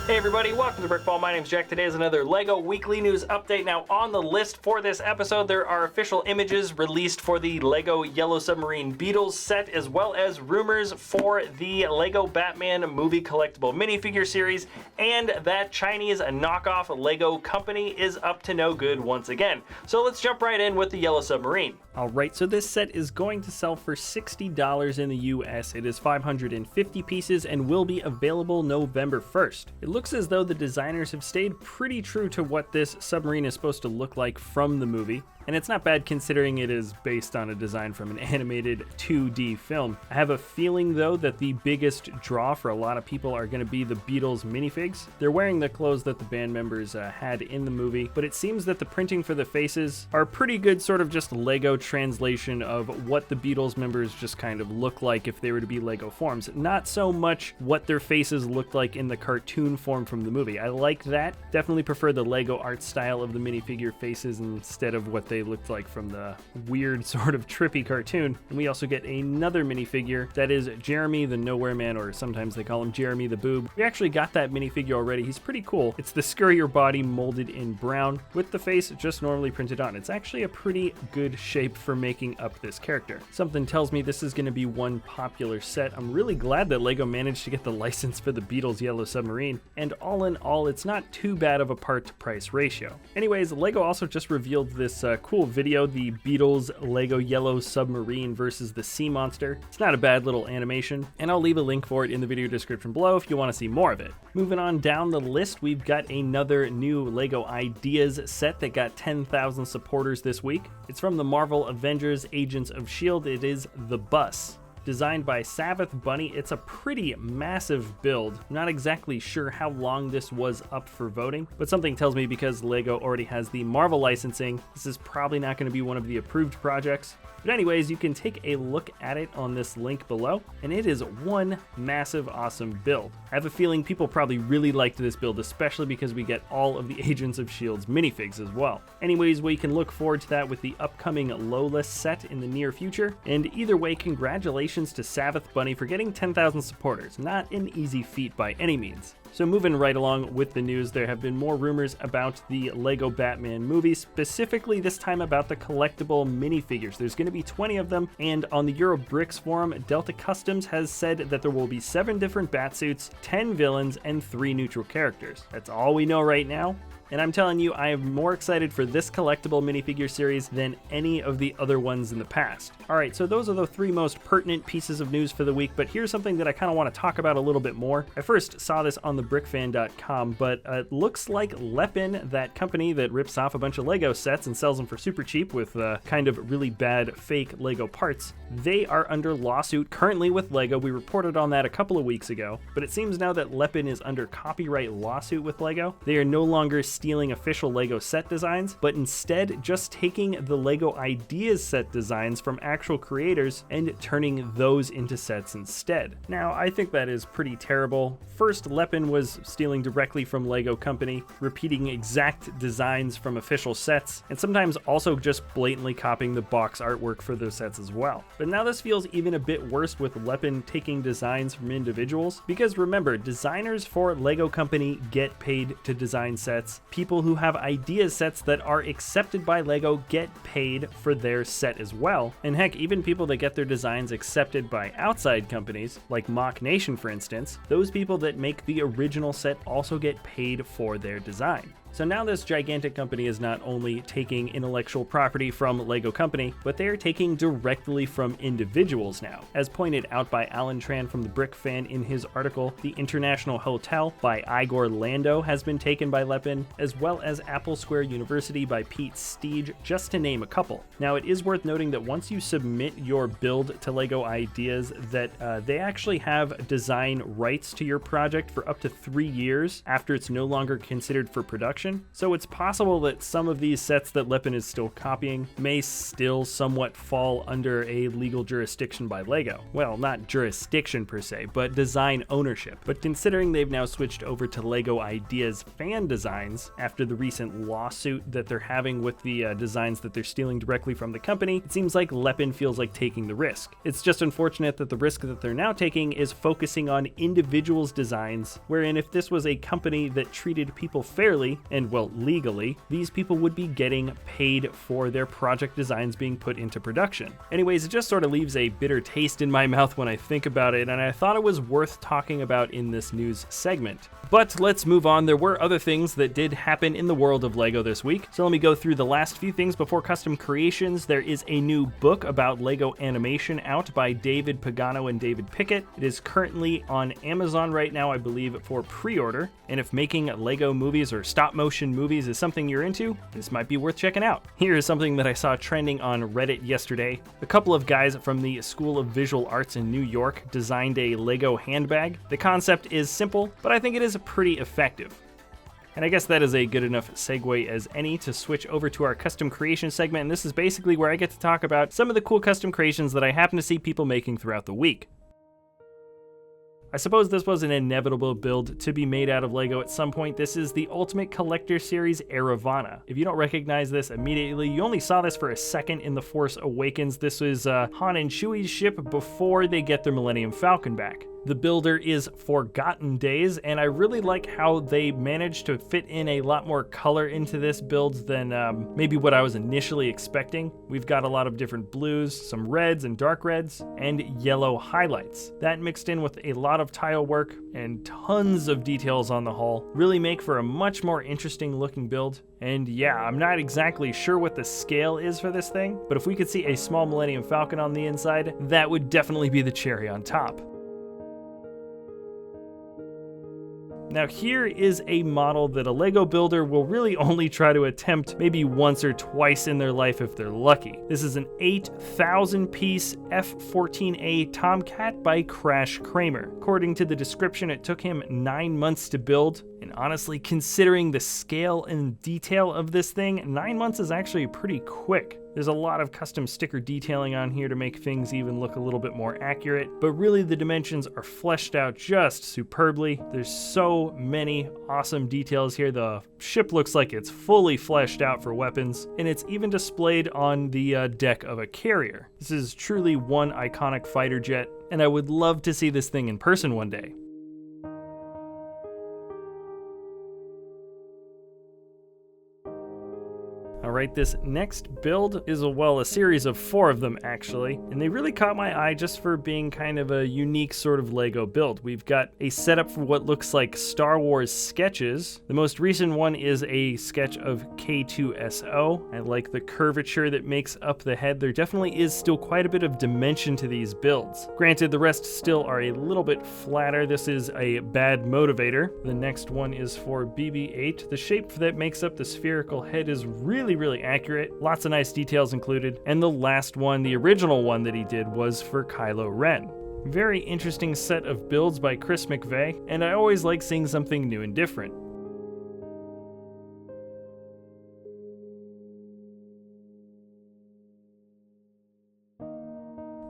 Hey everybody, welcome to BrickVault. My name's Jack. Today is another LEGO Weekly News Update. Now on the list for this episode, there are official images released for the LEGO Yellow Submarine Beatles set, as well as rumors for the LEGO Batman movie collectible minifigure series, and that Chinese knockoff LEGO company is up to no good once again. So let's jump right in with the Yellow Submarine. Alright, so this set is going to sell for $60 in the US. It is 550 pieces and will be available November 1st. It looks as though the designers have stayed pretty true to what this submarine is supposed to look like from the movie. And it's not bad considering it is based on a design from an animated 2D film. I have a feeling though that the biggest draw for a lot of people are going to be the Beatles minifigs. They're wearing the clothes that the band members had in the movie, but it seems that the printing for the faces are pretty good, sort of just LEGO translation of what the Beatles members just kind of look like if they were to be LEGO forms. Not so much what their faces looked like in the cartoon form from the movie. I like that. Definitely prefer the LEGO art style of the minifigure faces instead of what they looked like from the weird sort of trippy cartoon. And we also get another minifigure that is Jeremy the Nowhere Man, or sometimes they call him Jeremy the Boob. We actually got that minifigure already. He's pretty cool. It's the scurrier body molded in brown with the face just normally printed on. It's actually a pretty good shape for making up this character. Something tells me this is going to be one popular set. I'm really glad that LEGO managed to get the license for the Beatles Yellow Submarine, and all in all, it's not too bad of a part to price ratio. Anyways, LEGO also just revealed this cool video, the Beatles LEGO Yellow Submarine versus the Sea Monster. It's not a bad little animation, and I'll leave a link for it in the video description below if you want to see more of it. Moving on down the list, we've got another new LEGO Ideas set that got 10,000 supporters this week. It's from the Marvel Avengers Agents of S.H.I.E.L.D. It is The Bus. Designed by Sabbath Bunny. It's a pretty massive build. I'm not exactly sure how long this was up for voting, but something tells me because LEGO already has the Marvel licensing, this is probably not going to be one of the approved projects. But anyways, you can take a look at it on this link below, and it is one massive awesome build. I have a feeling people probably really liked this build, especially because we get all of the Agents of S.H.I.E.L.D.'s minifigs as well. Anyways, we can look forward to that with the upcoming Lola set in the near future. And either way, congratulations to Sabbath Bunny for getting 10,000 supporters. Not an easy feat by any means. So moving right along with the news, there have been more rumors about the LEGO Batman movie, specifically this time about the collectible minifigures. There's going to be 20 of them, and on the Eurobricks forum, Delta Customs has said that there will be 7 different Batsuits, 10 villains, and 3 neutral characters. That's all we know right now. And I'm telling you, I am more excited for this collectible minifigure series than any of the other ones in the past. Alright, so those are the 3 most pertinent pieces of news for the week, but here's something that I kind of want to talk about a little bit more. I first saw this on the brickfan.com, but it looks like Lepin, that company that rips off a bunch of LEGO sets and sells them for super cheap with kind of really bad fake LEGO parts, they are under lawsuit currently with LEGO. We reported on that a couple of weeks ago, but it seems now that Lepin is under copyright lawsuit with LEGO. They are no longer stealing official LEGO set designs, but instead just taking the LEGO Ideas set designs from actual creators and turning those into sets instead. Now, I think that is pretty terrible. First, Lepin was stealing directly from LEGO company, repeating exact designs from official sets, and sometimes also just blatantly copying the box artwork for those sets as well. But now this feels even a bit worse with Lepin taking designs from individuals, because remember, designers for LEGO company get paid to design sets. People who have Ideas sets that are accepted by LEGO get paid for their set as well. And heck, even people that get their designs accepted by outside companies, like Mock Nation for instance, those people that make the original set also get paid for their design. So now this gigantic company is not only taking intellectual property from LEGO company, but they are taking directly from individuals now. As pointed out by Alan Tran from the Brick Fan in his article, The International Hotel by Igor Lando has been taken by Lepin, as well as Apple Square University by Pete Steege, just to name a couple. Now it is worth noting that once you submit your build to LEGO Ideas, that they actually have design rights to your project for up to 3 years after it's no longer considered for production. production, so it's possible that some of these sets that Lepin is still copying may still somewhat fall under a legal jurisdiction by LEGO. Well, not jurisdiction per se, but design ownership. But considering they've now switched over to LEGO Ideas fan designs after the recent lawsuit that they're having with the designs that they're stealing directly from the company, it seems like Lepin feels like taking the risk. It's just unfortunate that the risk that they're now taking is focusing on individuals' designs, wherein if this was a company that treated people fairly and, well, legally, these people would be getting paid for their project designs being put into production. Anyways, it just sort of leaves a bitter taste in my mouth when I think about it, and I thought it was worth talking about in this news segment. But let's move on. There were other things that did happen in the world of LEGO this week, so let me go through the last few things before custom creations. There is a new book about LEGO animation out by David Pagano and David Pickett. It is currently on Amazon right now, I believe, for pre-order, and if making LEGO movies or stop-motion movies is something you're into, this might be worth checking out. Here is something that I saw trending on Reddit yesterday. A couple of guys from the School of Visual Arts in New York designed a LEGO handbag. The concept is simple, but I think it is pretty effective. And I guess that is a good enough segue as any to switch over to our custom creation segment, and this is basically where I get to talk about some of the cool custom creations that I happen to see people making throughout the week. I suppose this was an inevitable build to be made out of LEGO at some point. This is the Ultimate Collector Series Eravana. If you don't recognize this immediately, you only saw this for a second in The Force Awakens. This is Han and Chewie's ship before they get their Millennium Falcon back. The builder is Forgotten Days, and I really like how they managed to fit in a lot more color into this build than maybe what I was initially expecting. We've got a lot of different blues, some reds and dark reds, and yellow highlights. That mixed in with a lot of tile work and tons of details on the hull really make for a much more interesting looking build. And yeah, I'm not exactly sure what the scale is for this thing, but if we could see a small Millennium Falcon on the inside, that would definitely be the cherry on top. Now here is a model that a LEGO builder will really only try to attempt maybe once or twice in their life if they're lucky. This is an 8,000 piece F-14A Tomcat by Cramer. According to the description, it took him 9 months to build. And honestly, considering the scale and detail of this thing, 9 months is actually pretty quick. There's a lot of custom sticker detailing on here to make things even look a little bit more accurate, but really the dimensions are fleshed out just superbly. There's so many awesome details here. The ship looks like it's fully fleshed out for weapons, and it's even displayed on the deck of a carrier. This is truly one iconic fighter jet, and I would love to see this thing in person one day. Alright, this next build is a series of 4 of them actually, and they really caught my eye just for being kind of a unique sort of LEGO build. We've got a setup for what looks like Star Wars sketches. The most recent one is a sketch of K2SO. I like the curvature that makes up the head. There definitely is still quite a bit of dimension to these builds. Granted, the rest still are a little bit flatter. This is a bad motivator. The next one is for BB-8. The shape that makes up the spherical head is really accurate. Lots of nice details included. And the last one, the original one that he did, was for Kylo Ren. Very interesting set of builds by Chris McVeigh, and I always like seeing something new and different.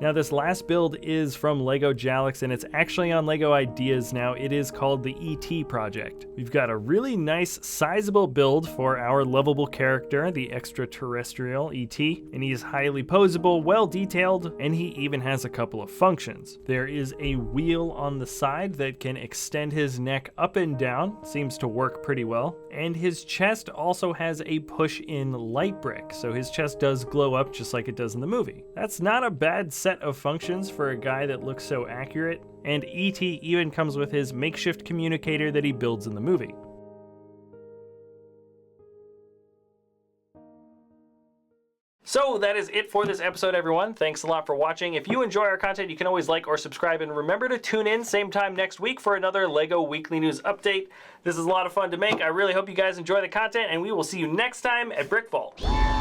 Now this last build is from LEGO Jalex, and it's actually on LEGO Ideas now. It is called the ET project. We've got a really nice sizable build for our lovable character, the extraterrestrial ET, and he's highly posable, well detailed, and he even has a couple of functions. There is a wheel on the side that can extend his neck up and down, seems to work pretty well, and his chest also has a push-in light brick, so his chest does glow up just like it does in the movie. That's not a bad set of functions for a guy that looks so accurate, and ET even comes with his makeshift communicator that he builds in the movie. So that is it for this episode, everyone. Thanks a lot for watching. If you enjoy our content, you can always like or subscribe, and remember to tune in same time next week for another LEGO Weekly News update. This is a lot of fun to make. I really hope you guys enjoy the content, and we will see you next time at BrickVault.